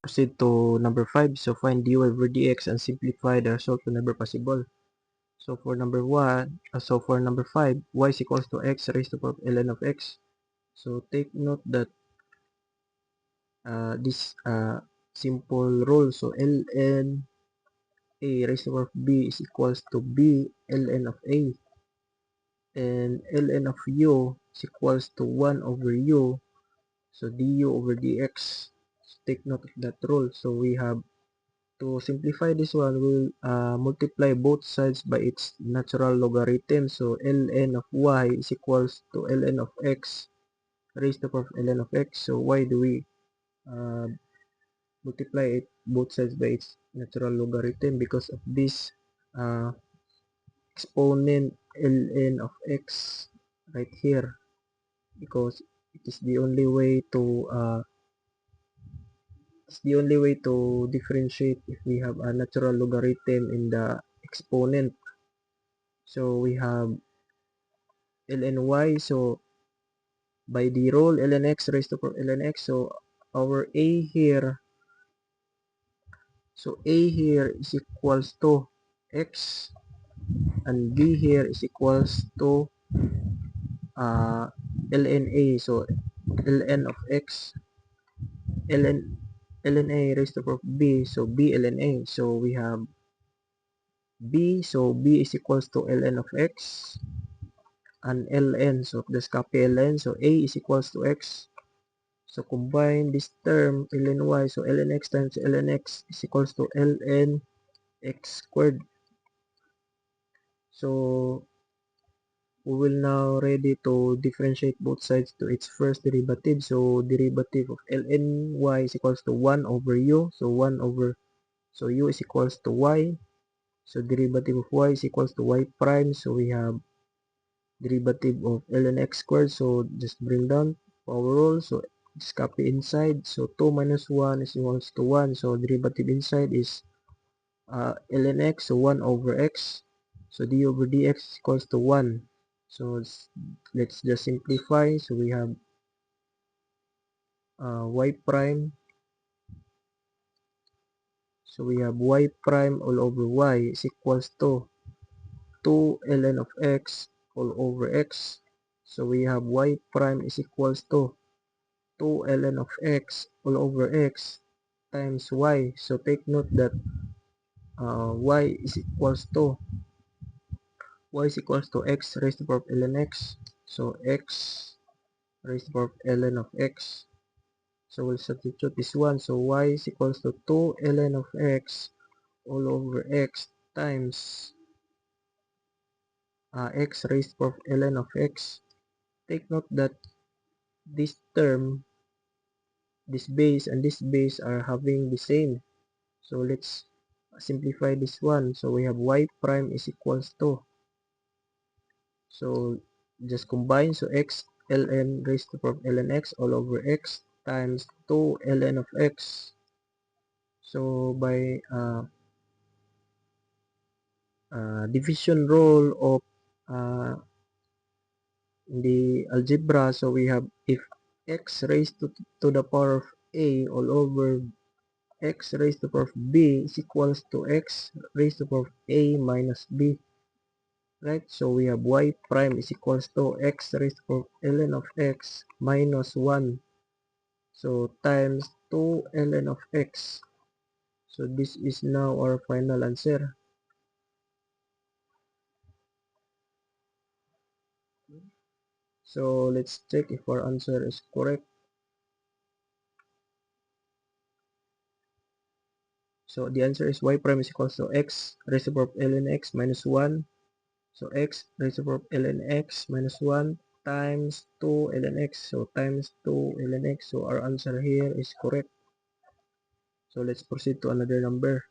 proceed to number 5. So find dy over dx and simplify the result whenever possible. So for number 5, y is equals to x raised to the power of ln of x. So take note that this simple rule. So ln a raised to the power of b is equals to b ln of a, and ln of u is equals to 1 over u. So du over dx. So take note of that rule. So we have to simplify this one, we'll multiply both sides by its natural logarithm. So ln of y is equals to ln of x raised to the power of ln of x. So why do we uh, multiply it both sides by its natural logarithm? Because of this exponent ln of x right here, because it is the only way to differentiate if we have a natural logarithm in the exponent. So we have ln y. So by the rule ln x raised to ln x, so our a here, is equals to x, and b here is equals to ln a. So ln of x, ln ln a raised to b, so b ln a. So we have b, so b is equals to ln of x and ln, so just copy ln, so a is equals to x. So combine this term ln y, so ln x times ln x is equals to ln x squared. So we will now ready to differentiate both sides to its first derivative. So derivative of ln y is equals to 1 over u, so 1 over, so u is equals to y. So derivative of y is equals to y prime, so we have derivative of ln x squared. So just bring down power rule, so just copy inside. So 2 minus 1 is equals to 1, so derivative inside is ln x, so 1 over x. So d over dx is equals to 1. So let's just simplify. So we have y prime, so we have y prime all over y is equals to 2 ln of x all over x. So we have y prime is equals to 2 ln of x all over x times y. So take note that y is equals to x raised to the power of ln x. So x raised to the power of ln of x. So we'll substitute this one. So y is equals to 2 ln of x all over x times x raised to the power of ln of x. Take note that this term, this base and this base are having the same. So let's simplify this one. So we have y prime is equals to, so just combine, so x ln raised to the power of ln x all over x times 2 ln of x. So by division rule of the algebra, so we have if x raised to the power of a all over x raised to the power of b is equals to x raised to the power of a minus b, right? So we have y prime is equals to x raised to the power of ln of x minus 1, so times 2 ln of x. So this is now our final answer. So let's check if our answer is correct. So the answer is y prime is equals to x raised to the power of ln x minus 1. So x raised to the power of ln x minus 1 times 2 ln x. So times 2 ln x. So our answer here is correct. So let's proceed to another number.